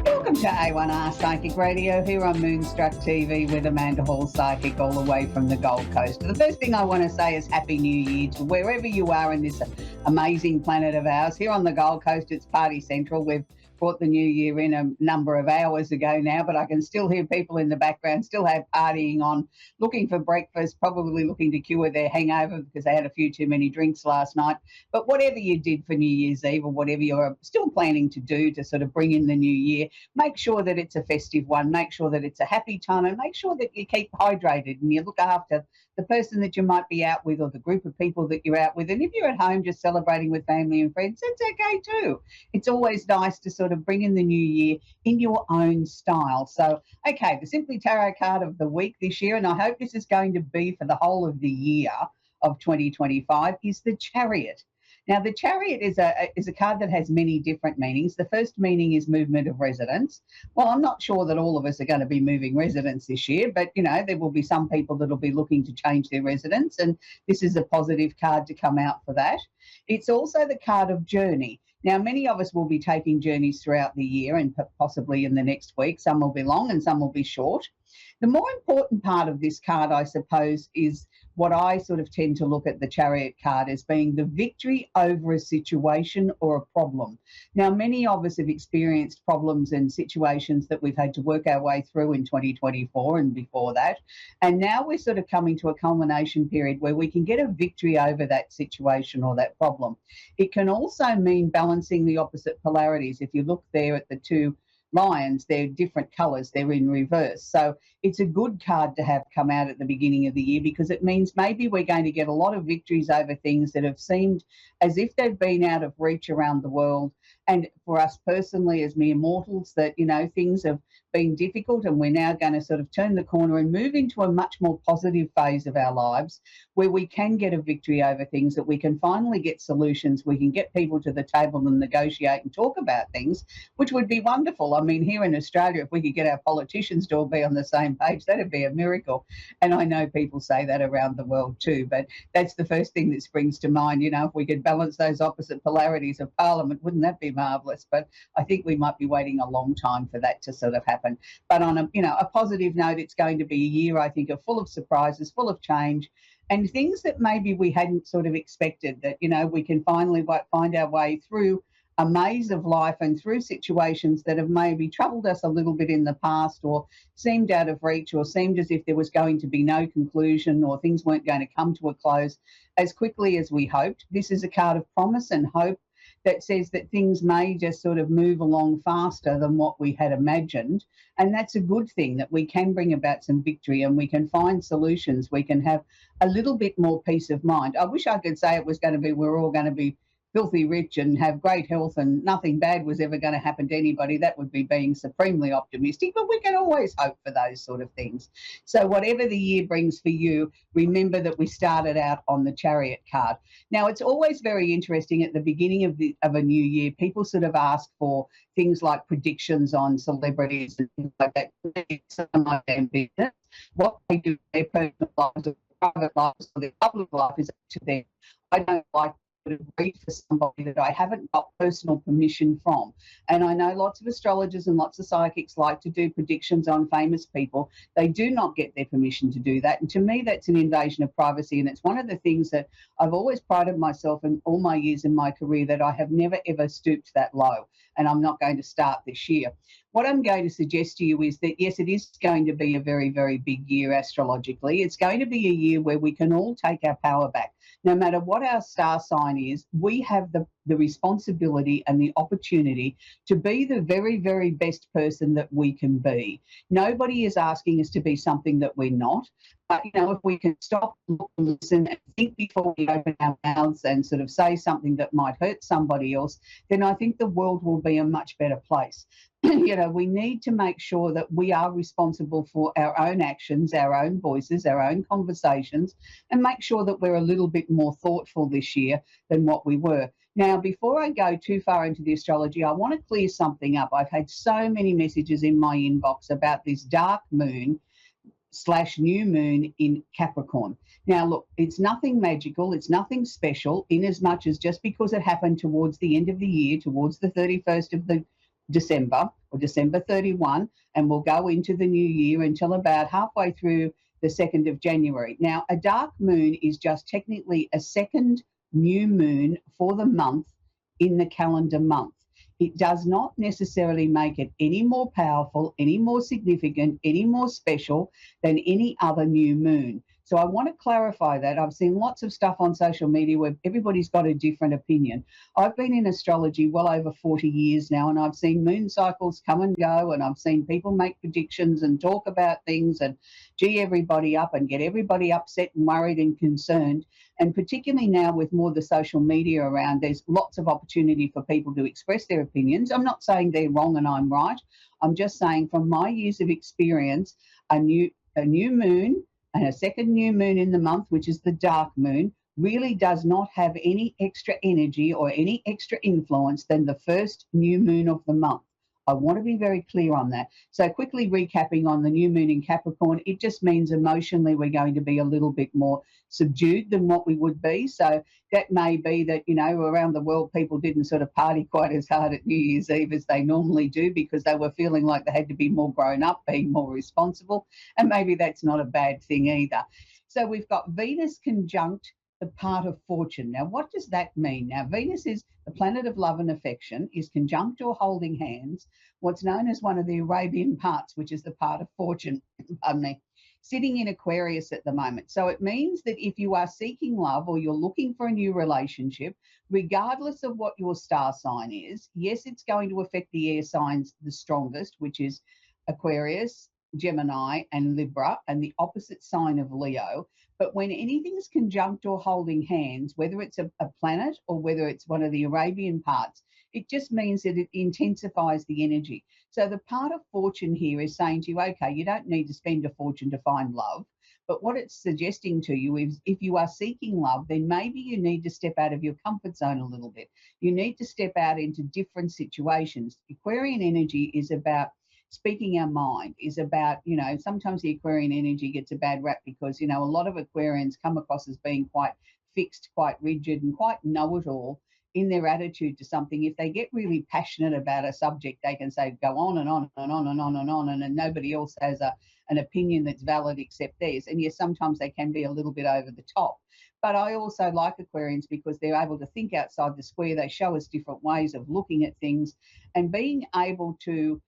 Welcome to A1R Psychic Radio here on Moonstruck TV with Amanda Hall Psychic all the way from the Gold Coast. The first thing I want to say is Happy New Year to wherever you are in this amazing planet of ours. Here on the Gold Coast, it's Party Central. We've brought the new year in a number of hours ago now, but I can still hear people in the background, still have partying on, looking for breakfast, probably looking to cure their hangover because they had a few too many drinks last night. But whatever you did for New Year's Eve or whatever you're still planning to do to sort of bring in the new year, make sure that it's a festive one, make sure that it's a happy time, and make sure that you keep hydrated and you look after the person that you might be out with or the group of people that you're out with. And if you're at home just celebrating with family and friends, that's okay too. It's always nice to sort of bring in the new year in your own style. So, okay, the Simply Tarot card of the week this year, and I hope this is going to be for the whole of the year of 2025, is the Chariot. Now, the Chariot is a card that has many different meanings. The first meaning is movement of residence. Well, I'm not sure that all of us are going to be moving residence this year, but, you know, there will be some people that will be looking to change their residence, and this is a positive card to come out for that. It's also the card of journey. Now, many of us will be taking journeys throughout the year and possibly in the next week. Some will be long and some will be short. The more important part of this card, I suppose, is what I sort of tend to look at the Chariot card as being the victory over a situation or a problem. Now, many of us have experienced problems and situations that we've had to work our way through in 2024 and before that. And now we're sort of coming to a culmination period where we can get a victory over that situation or that problem. It can also mean balancing the opposite polarities. If you look there at the two lions, they're different colours, they're in reverse. So it's a good card to have come out at the beginning of the year because it means maybe we're going to get a lot of victories over things that have seemed as if they've been out of reach around the world. And for us personally as mere mortals, that, you know, things have been difficult and we're now going to sort of turn the corner and move into a much more positive phase of our lives where we can get a victory over things, that we can finally get solutions, we can get people to the table and negotiate and talk about things, which would be wonderful. I mean, here in Australia, if we could get our politicians to all be on the same page, that'd be a miracle. And I know people say that around the world too, but that's the first thing that springs to mind. You know, if we could balance those opposite polarities of Parliament, wouldn't that be marvellous? But I think we might be waiting a long time for that to sort of happen. But on a positive note, it's going to be a year, I think, full of surprises, full of change, and things that maybe we hadn't sort of expected, that, you know, we can finally find our way through a maze of life and through situations that have maybe troubled us a little bit in the past or seemed out of reach or seemed as if there was going to be no conclusion or things weren't going to come to a close as quickly as we hoped. This is a card of promise and hope that says that things may just sort of move along faster than what we had imagined. And that's a good thing, that we can bring about some victory and we can find solutions. We can have a little bit more peace of mind. I wish I could say it was going to be, we're all going to be filthy rich and have great health and nothing bad was ever going to happen to anybody. That would be being supremely optimistic, but we can always hope for those sort of things. So whatever the year brings for you, remember that we started out on the Chariot card. Now, it's always very interesting at the beginning of a new year, people sort of ask for things like predictions on celebrities and things like that. It's some of their business. What they do in their personal lives or private lives or their public life is up to them. I don't like to read for somebody that I haven't got personal permission from. And I know lots of astrologers and lots of psychics like to do predictions on famous people. They do not get their permission to do that. And to me, that's an invasion of privacy. And it's one of the things that I've always prided myself in all my years in my career, that I have never, ever stooped that low. And I'm not going to start this year. What I'm going to suggest to you is that, yes, it is going to be a very, very big year astrologically. It's going to be a year where we can all take our power back. No matter what our star sign is, we have the responsibility and the opportunity to be the very, very best person that we can be. Nobody is asking us to be something that we're not. But, you know, if we can stop, look, listen, and think before we open our mouths and sort of say something that might hurt somebody else, then I think the world will be a much better place. You know, we need to make sure that we are responsible for our own actions, our own voices, our own conversations, and make sure that we're a little bit more thoughtful this year than what we were. Now, before I go too far into the astrology, I want to clear something up. I've had so many messages in my inbox about this dark moon / new moon in Capricorn. Now, look, it's nothing magical. It's nothing special, in as much as just because it happened towards the end of the year, towards the 31st of December, or December 31, and we'll go into the new year until about halfway through the 2nd of January. Now, a dark moon is just technically a second new moon for the month in the calendar month. It does not necessarily make it any more powerful, any more significant, any more special than any other new moon. So I want to clarify that. I've seen lots of stuff on social media where everybody's got a different opinion. I've been in astrology well over 40 years now, and I've seen moon cycles come and go, and I've seen people make predictions and talk about things and gee everybody up and get everybody upset and worried and concerned. And particularly now with more of the social media around, there's lots of opportunity for people to express their opinions. I'm not saying they're wrong and I'm right. I'm just saying from my years of experience, a new moon and a second new moon in the month, which is the dark moon, really does not have any extra energy or any extra influence than the first new moon of the month. I want to be very clear on that. So quickly recapping on the new moon in Capricorn, it just means emotionally we're going to be a little bit more subdued than what we would be. So that may be that, around the world, people didn't sort of party quite as hard at New Year's Eve as they normally do because they were feeling like they had to be more grown up, being more responsible. And maybe that's not a bad thing either. So we've got Venus conjunct the part of fortune. Now, what does that mean? Now, Venus is the planet of love and affection, is conjunct or holding hands, what's known as one of the Arabian parts, which is the part of fortune, pardon me, sitting in Aquarius at the moment. So it means that if you are seeking love or you're looking for a new relationship, regardless of what your star sign is, yes, it's going to affect the air signs the strongest, which is Aquarius, Gemini, and Libra, and the opposite sign of Leo. But when anything's conjunct or holding hands, whether it's a planet or whether it's one of the Arabian parts, it just means that it intensifies the energy. So the part of fortune here is saying to you, okay, you don't need to spend a fortune to find love. But what it's suggesting to you is if you are seeking love, then maybe you need to step out of your comfort zone a little bit. You need to step out into different situations. Aquarian energy is about speaking our mind, is about, sometimes the Aquarian energy gets a bad rap because, a lot of Aquarians come across as being quite fixed, quite rigid, and quite know-it-all in their attitude to something. If they get really passionate about a subject, they can say, go on and on and on and on and on, and then nobody else has an opinion that's valid except theirs. And yes, sometimes they can be a little bit over the top. But I also like Aquarians because they're able to think outside the square. They show us different ways of looking at things and being able to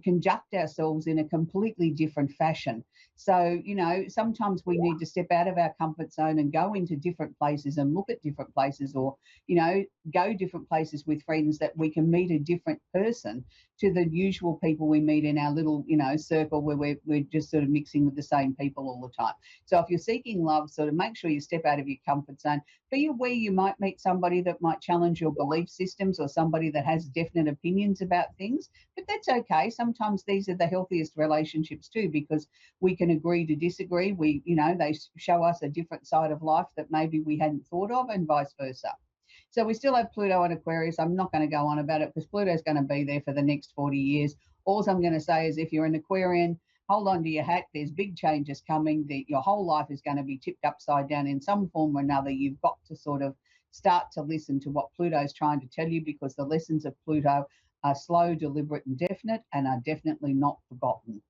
conduct ourselves in a completely different fashion. So, sometimes we need to step out of our comfort zone and go into different places and look at different places or, go different places with friends that we can meet a different person to the usual people we meet in our little, circle where we're just sort of mixing with the same people all the time. So if you're seeking love, sort of make sure you step out of your comfort zone. Be aware you might meet somebody that might challenge your belief systems or somebody that has definite opinions about things, but that's okay. Sometimes these are the healthiest relationships too, because we can agree to disagree. They show us a different side of life that maybe we hadn't thought of, and vice versa. So we still have Pluto and Aquarius. I'm not going to go on about it because Pluto's going to be there for the next 40 years. All I'm going to say is if you're an Aquarian, hold on to your hat. There's big changes coming. Your whole life is going to be tipped upside down in some form or another. You've got to sort of start to listen to what Pluto's trying to tell you, because the lessons of Pluto are slow, deliberate, and definite, and are definitely not forgotten.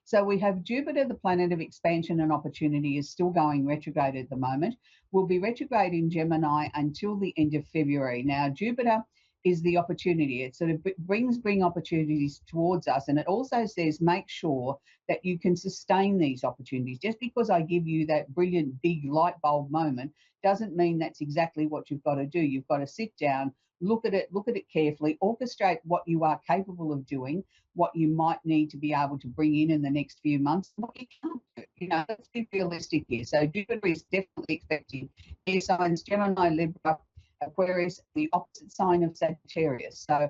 So we have Jupiter, the planet of expansion and opportunity, is still going retrograde at the moment. Will be retrograde in Gemini until the end of February. Now, Jupiter is the opportunity. It sort of bring opportunities towards us. And it also says make sure that you can sustain these opportunities. Just because I give you that brilliant big light bulb moment doesn't mean that's exactly what you've got to do. You've got to sit down, look at it carefully, orchestrate what you are capable of doing, what you might need to be able to bring in the next few months, what you can't do. Let's be realistic here. So Jupiter is definitely expecting air signs, Gemini, Libra, Aquarius, the opposite sign of Sagittarius. So,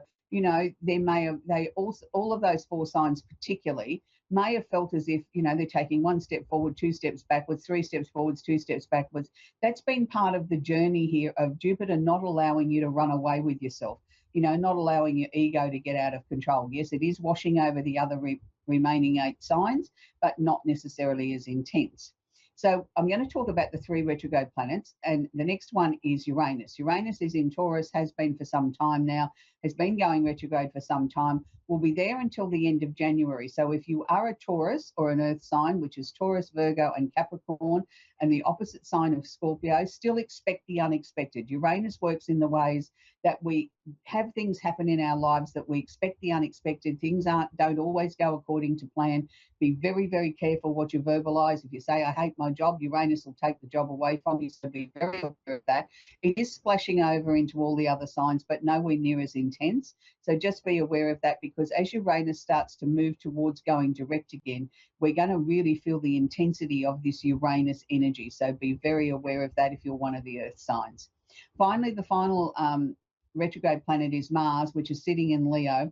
all of those four signs particularly may have felt as if, they're taking one step forward, two steps backwards, three steps forwards, two steps backwards. That's been part of the journey here of Jupiter not allowing you to run away with yourself, not allowing your ego to get out of control. Yes, it is washing over the other remaining 8 signs, but not necessarily as intense. So I'm going to talk about the 3 retrograde planets, and the next one is Uranus. Uranus is in Taurus, has been for some time now, has been going retrograde for some time, will be there until the end of January. So if you are a Taurus or an earth sign, which is Taurus, Virgo and Capricorn, and the opposite sign of Scorpio, still expect the unexpected. Uranus works in the ways that we have things happen in our lives that we expect the unexpected. Things don't always go according to plan. Be very, very careful what you verbalize. If you say, I hate my job, Uranus will take the job away from you. So be very aware of that. It is splashing over into all the other signs, but nowhere near as intense. So just be aware of that, because as Uranus starts to move towards going direct again, we're going to really feel the intensity of this Uranus energy. So be very aware of that if you're one of the earth signs. Finally, the final retrograde planet is Mars, which is sitting in Leo.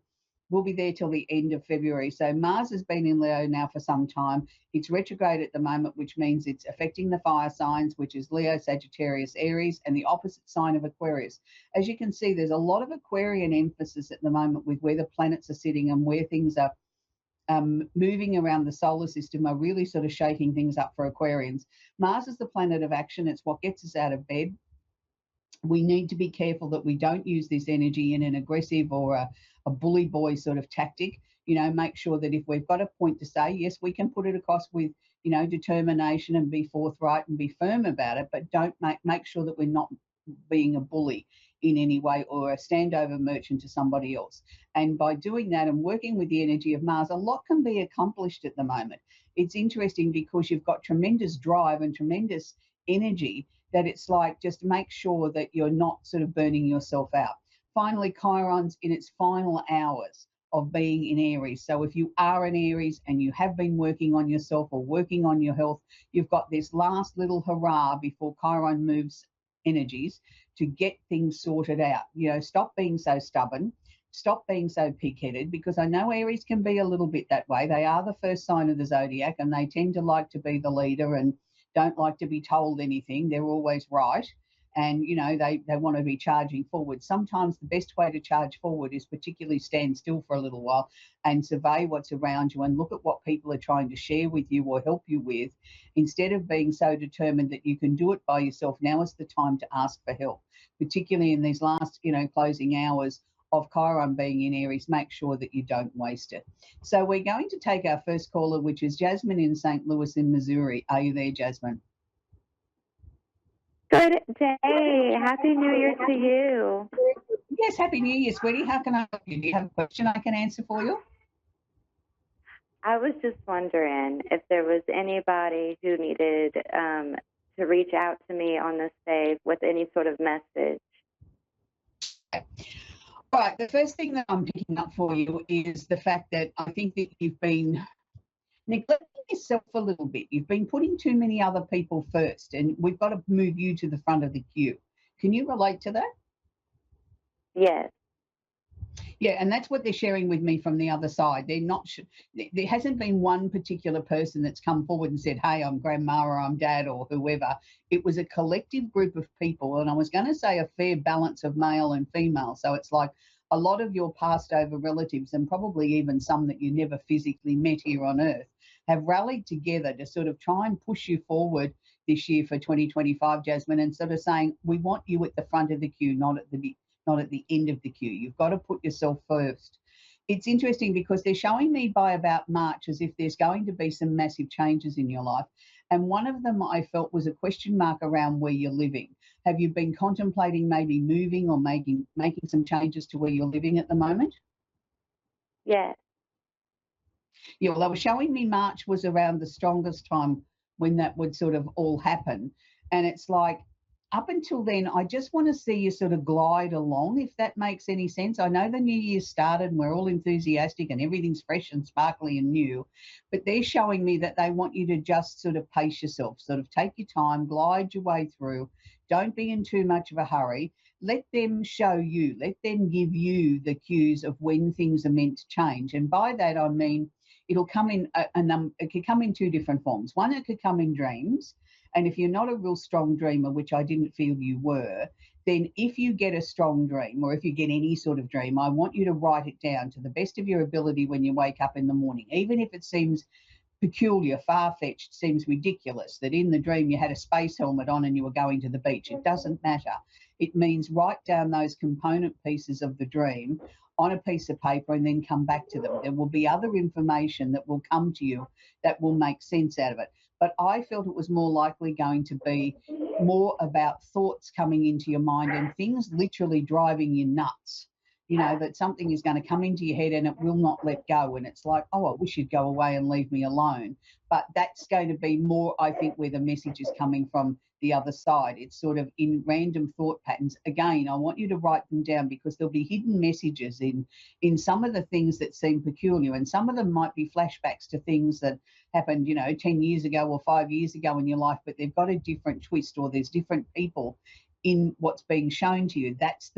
We'll be there till the end of February. So Mars has been in Leo now for some time. It's retrograde at the moment, which means it's affecting the fire signs, which is Leo, Sagittarius, Aries, and the opposite sign of Aquarius. As you can see, there's a lot of Aquarian emphasis at the moment with where the planets are sitting and where things are moving around the solar system are really sort of shaking things up for Aquarians. Mars is the planet of action. It's what gets us out of bed. We need to be careful that we don't use this energy in an aggressive or a bully boy sort of tactic. Make sure that if we've got a point to say, yes, we can put it across with, determination and be forthright and be firm about it, but don't make sure that we're not being a bully in any way or a standover merchant to somebody else. And by doing that and working with the energy of Mars, a lot can be accomplished at the moment. It's interesting because you've got tremendous drive and tremendous energy, that it's like, just make sure that you're not sort of burning yourself out. Finally, Chiron's in its final hours of being in Aries. So if you are in Aries and you have been working on yourself or working on your health, you've got this last little hurrah before Chiron moves energies to get things sorted out. Stop being so stubborn. Stop being so pig-headed, because I know Aries can be a little bit that way. They are the first sign of the zodiac and they tend to like to be the leader and don't like to be told anything. They're always right. And, they want to be charging forward. Sometimes the best way to charge forward is particularly stand still for a little while and survey what's around you and look at what people are trying to share with you or help you with, instead of being so determined that you can do it by yourself. Now is the time to ask for help, particularly in these last, closing hours of Chiron being in Aries. Make sure that you don't waste it. So we're going to take our first caller, which is Jasmine in St. Louis in Missouri. Are you there, Jasmine? Good day. Happy New Year to you. Yes, Happy New Year, sweetie. How can I help you? Do you have a question I can answer for you? I was just wondering if there was anybody who needed to reach out to me on this day with any sort of message. Right. The first thing that I'm picking up for you is the fact that I think that you've been neglecting yourself a little bit. You've been putting too many other people first, and we've got to move you to the front of the queue. Can you relate to that? Yes. Yeah, and that's what they're sharing with me from the other side. They're not. There hasn't been one particular person that's come forward and said, "Hey, I'm grandma or I'm dad or whoever." It was a collective group of people, and I was going to say a fair balance of male and female. So it's like a lot of your passed over relatives, and probably even some that you never physically met here on Earth, have rallied together to sort of try and push you forward this year for 2025, Jasmine, and sort of saying, we want you at the front of the queue, not at the end of the queue. You've got to put yourself first. It's interesting because they're showing me by about March as if there's going to be some massive changes in your life. And one of them I felt was a question mark around where you're living. Have you been contemplating maybe moving or making some changes to where you're living at the moment? Yes. Yeah, well, they were showing me March was around the strongest time when that would sort of all happen. And it's like, up until then, I just want to see you sort of glide along, if that makes any sense. I know the new year started and we're all enthusiastic and everything's fresh and sparkly and new, but they're showing me that they want you to just sort of pace yourself, sort of take your time, glide your way through. Don't be in too much of a hurry. Let them show you, let them give you the cues of when things are meant to change. And by that, I mean, it'll come in it could come in two different forms. One, it could come in dreams. And if you're not a real strong dreamer, which I didn't feel you were, then if you get a strong dream or if you get any sort of dream, I want you to write it down to the best of your ability when you wake up in the morning, even if it seems peculiar, far-fetched, seems ridiculous that in the dream you had a space helmet on and you were going to the beach. It doesn't matter. It means write down those component pieces of the dream on a piece of paper and then come back to them. There will be other information that will come to you that will make sense out of it. But I felt it was more likely going to be more about thoughts coming into your mind and things literally driving you nuts. You know, that something is going to come into your head and it will not let go. And it's like, oh, I wish you'd go away and leave me alone. But that's going to be more, I think, where the message is coming from the other side. It's sort of in random thought patterns. Again, I want you to write them down because there'll be hidden messages in some of the things that seem peculiar. And some of them might be flashbacks to things that happened, 10 years ago or 5 years ago in your life, but they've got a different twist, or there's different people in what's being shown to you. That's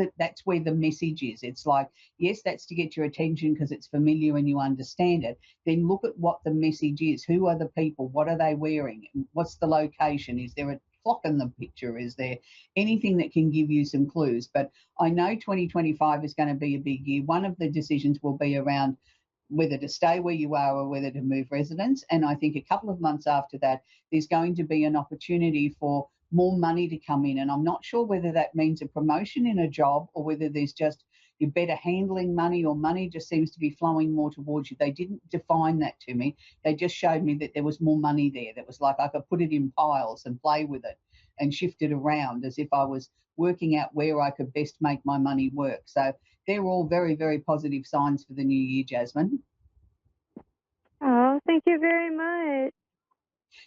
where the message is. It's like, yes, that's to get your attention because it's familiar and you understand it. Then look at what the message is. Who are the people? What are they wearing? What's the location? Is there a clock in the picture? Is there anything that can give you some clues? But I know 2025 is going to be a big year. One of the decisions will be around whether to stay where you are or whether to move residence. And I think a couple of months after that, there's going to be an opportunity for more money to come in. And I'm not sure whether that means a promotion in a job or whether there's just you're better handling money, or money just seems to be flowing more towards you. They didn't define that to me. They just showed me that there was more money there. That was like I could put it in piles and play with it and shift it around as if I was working out where I could best make my money work. So they're all very, very positive signs for the new year, Jasmine. Oh, thank you very much.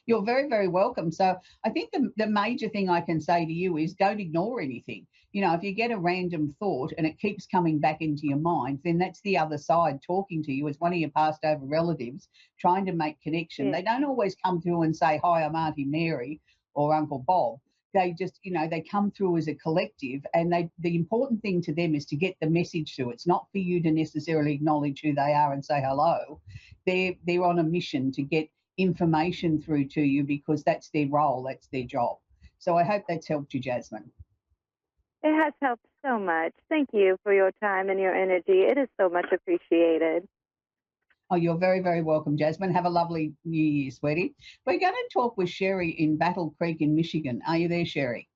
You're very, very welcome. So I think the major thing I can say to you is don't ignore anything. If you get a random thought and it keeps coming back into your mind, then that's the other side talking to you. It's one of your passed over relatives trying to make connection. Yeah. They don't always come through and say, hi, I'm Auntie Mary or Uncle Bob. They just, they come through as a collective, and the important thing to them is to get the message through. It's not for you to necessarily acknowledge who they are and say hello. They're on a mission to get information through to you because that's their role, that's their job. So I hope that's helped you, Jasmine. It has helped so much. Thank you for your time and your energy. It is so much appreciated. Oh, you're very, very welcome, Jasmine. Have a lovely New Year, sweetie. We're going to talk with Sherry in Battle Creek in Michigan. Are you there, Sherry?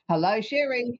Hello, Sherry.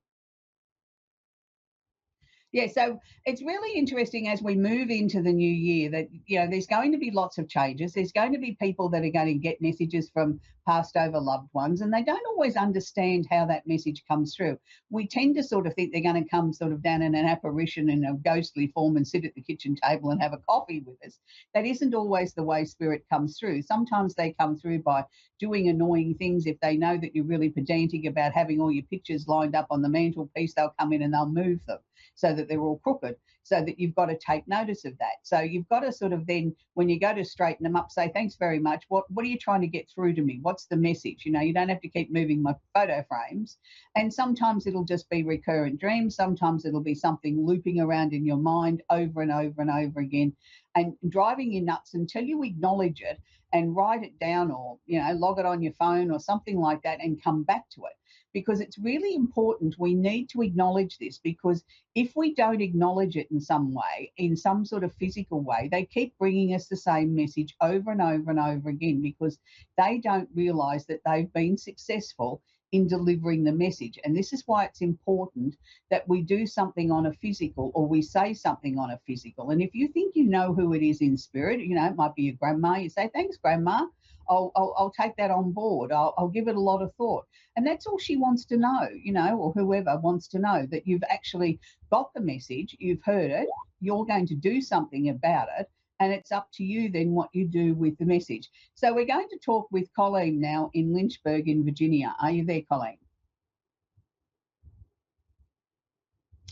Yeah, so it's really interesting as we move into the new year that, there's going to be lots of changes. There's going to be people that are going to get messages from passed over loved ones, and they don't always understand how that message comes through. We tend to sort of think they're going to come sort of down in an apparition in a ghostly form and sit at the kitchen table and have a coffee with us. That isn't always the way spirit comes through. Sometimes they come through by doing annoying things. If they know that you're really pedantic about having all your pictures lined up on the mantelpiece, they'll come in and they'll move them so that they're all crooked, so that you've got to take notice of that. So you've got to sort of then, when you go to straighten them up, say, thanks very much. What are you trying to get through to me? What's the message? You don't have to keep moving my photo frames. And sometimes it'll just be recurrent dreams. Sometimes it'll be something looping around in your mind over and over and over again and driving you nuts until you acknowledge it and write it down, or, log it on your phone or something like that and come back to it. Because it's really important. We need to acknowledge this, because if we don't acknowledge it in some way, in some sort of physical way, they keep bringing us the same message over and over and over again, because they don't realize that they've been successful in delivering the message. And this is why it's important that we do something on a physical, or we say something on a physical. And if you think you know who it is in spirit, it might be your grandma, you say, thanks, Grandma. I'll take that on board. I'll give it a lot of thought. And that's all she wants to know, or whoever wants to know, that you've actually got the message, you've heard it, you're going to do something about it, and it's up to you then what you do with the message. So we're going to talk with Colleen now in Lynchburg in Virginia. Are you there, Colleen?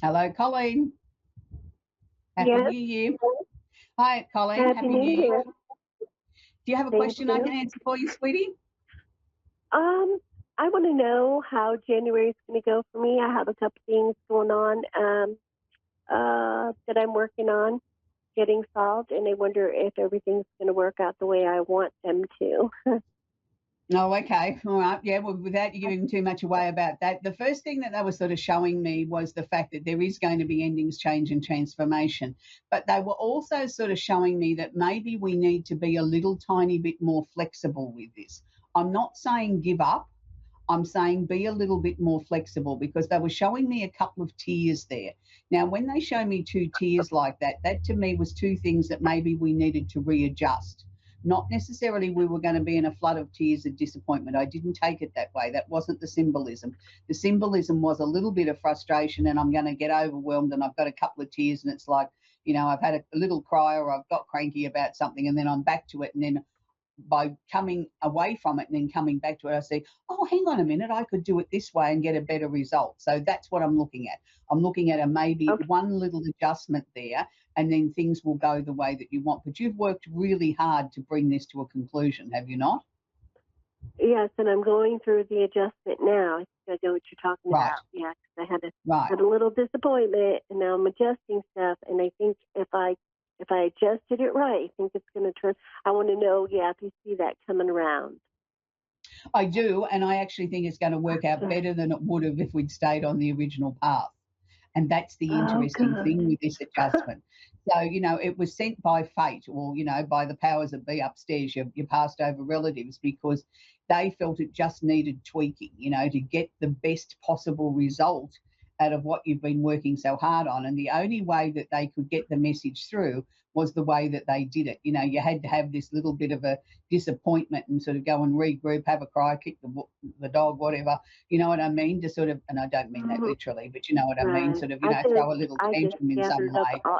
Hello, Colleen. Happy Yes. New Year. Hi, Colleen. Happy New Year. Do you have a Thank question you. I can answer for you, sweetie? I want to know how January is going to go for me. I have a couple things going on that I'm working on getting solved, and I wonder if everything's going to work out the way I want them to. Oh, okay. All right. Yeah. Well, without you giving too much away about that, the first thing that they were sort of showing me was the fact that there is going to be endings, change, and transformation. But they were also sort of showing me that maybe we need to be a little tiny bit more flexible with this. I'm not saying give up. I'm saying be a little bit more flexible because they were showing me a couple of tiers there. Now, when they show me two tiers like that, that to me was two things that maybe we needed to readjust. Not necessarily we were going to be in a flood of tears of disappointment. I didn't take it that way. That wasn't the symbolism. The symbolism was a little bit of frustration and I'm going to get overwhelmed and I've got a couple of tears and it's like, I've had a little cry or I've got cranky about something and then I'm back to it and then by coming away from it and then coming back to it, I say, oh, hang on a minute, I could do it this way and get a better result. So that's what I'm looking at. I'm looking at a maybe one little adjustment there and then things will go the way that you want. But you've worked really hard to bring this to a conclusion, have you not? Yes, and I'm going through the adjustment now. I think I know what you're talking Right. about. Yeah, 'cause I had Right. had a little disappointment, and now I'm adjusting stuff. And I think if I adjusted it right, I think it's going to turn. I want to know, yeah, if you see that coming around. I do, and I actually think it's going to work out Good. better than it would have if we'd stayed on the original path. And that's the Oh, interesting thing good. with this adjustment. So, it was sent by fate or, by the powers that be upstairs, your passed over relatives, because they felt it just needed tweaking, to get the best possible result out of what you've been working so hard on. And the only way that they could get the message through was the way that they did it. You had to have this little bit of a disappointment and sort of go and regroup, have a cry, kick the dog, whatever, you know what I mean? To sort of, and I don't mean that Mhm. literally, but you know what I mean, Right. sort of, throw a little I just tantrum in some gathered up way all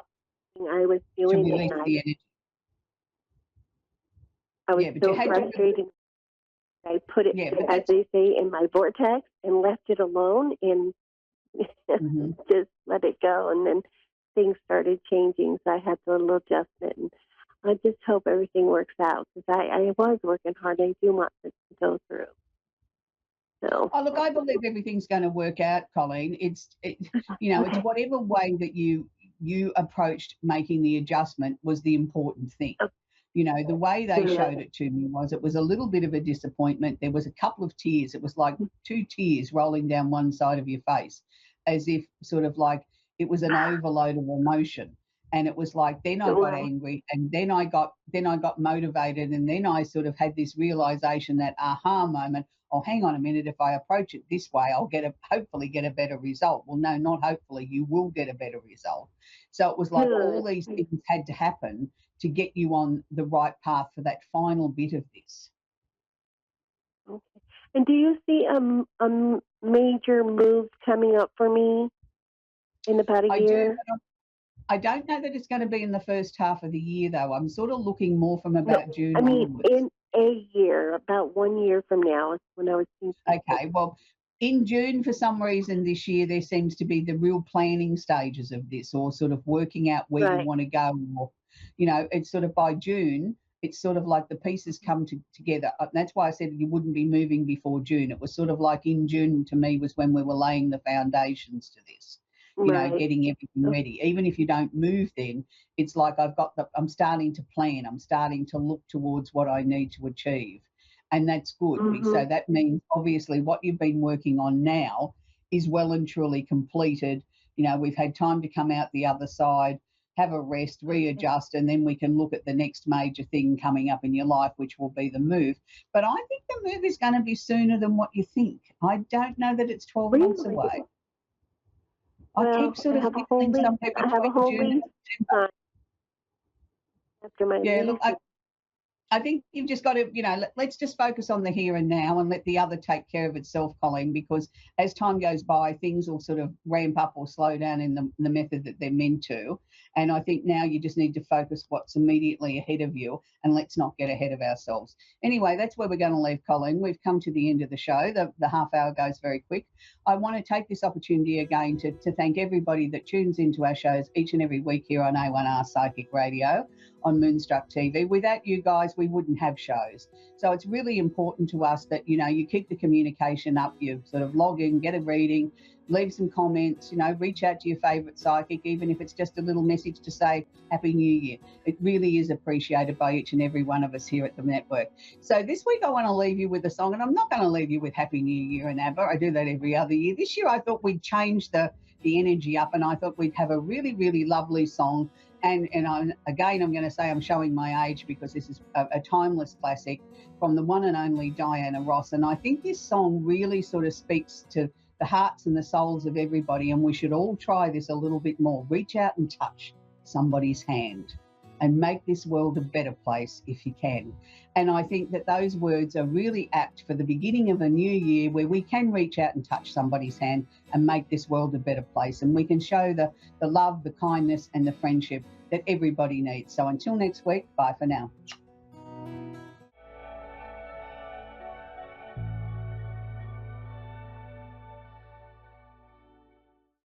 I was to feeling, release and the energy. I was Yeah, but you so had to, frustrated. I put it, yeah, but as that's, they say, in my vortex and left it alone and mhm. just let it go. And then things started changing, so I had a little adjustment. And I just hope everything works out because I was working hard. I do want this to go through. So, Oh, look, I believe everything's going to work out, Colleen. It's okay. whatever way that you approached making the adjustment was the important thing. Oh, The way they showed good. it to me was it was a little bit of a disappointment. There was a couple of tears. It was like two tears rolling down one side of your face, as if sort of like it was an overload of emotion. And it was like then I got Well, angry and then I got motivated and then I sort of had this realization, that aha moment, oh, hang on a minute, if I approach it this way, I'll hopefully get a better result. Well, no, not hopefully, you will get a better result. So it was like all good. these things had to happen to get you on the right path for that final bit of this. Okay. And do you see major move coming up for me in about a I do, year? but I don't know that it's going to be in the first half of the year, though. I'm sort of looking more from No, about I June mean onwards. in a year, about 1 year from now is when I was thinking. Okay, well, in June, for some reason this year, there seems to be the real planning stages of this, or sort of working out where you Right. want to go. Or, it's sort of by June, it's sort of like the pieces come together. That's why I said you wouldn't be moving before June. It was sort of like in June to me was when we were laying the foundations to this, Right. getting everything ready. Even if you don't move then, it's like I'm starting to plan. I'm starting to look towards what I need to achieve. And that's good. Mm-hmm. So that means obviously what you've been working on now is well and truly completed. We've had time to come out the other side, have a rest, readjust, and then we can look at the next major thing coming up in your life, which will be the move. But I think the move is going to be sooner than what you think. I don't know that it's 12 months Really? away. I Well, keep sort of I have a whole feeling week. somewhere I have a between whole June and week September. after my Yeah, look, leave. I think you've just got to, let's just focus on the here and now and let the other take care of itself, Colleen, because as time goes by, things will sort of ramp up or slow down in the method that they're meant to. And I think now you just need to focus what's immediately ahead of you and let's not get ahead of ourselves. Anyway, that's where we're going to leave, Colleen. We've come to the end of the show. The half hour goes very quick. I want to take this opportunity again to thank everybody that tunes into our shows each and every week here on A1R Psychic Radio on Moonstruck TV. Without you guys, we wouldn't have shows. So it's really important to us that, you keep the communication up, you sort of log in, get a reading, leave some comments, reach out to your favourite psychic, even if it's just a little message to say Happy New Year. It really is appreciated by each and every one of us here at the network. So this week I want to leave you with a song, and I'm not going to leave you with Happy New Year and ABBA. I do that every other year. This year I thought we'd change the energy up, and I thought we'd have a really, really lovely song. And I'm going to say I'm showing my age because this is a timeless classic from the one and only Diana Ross. And I think this song really sort of speaks to the hearts and the souls of everybody, and we should all try this a little bit more. Reach out and touch somebody's hand and make this world a better place if you can. And I think that those words are really apt for the beginning of a new year, where we can reach out and touch somebody's hand and make this world a better place. And we can show the love, the kindness and the friendship that everybody needs. So until next week, bye for now.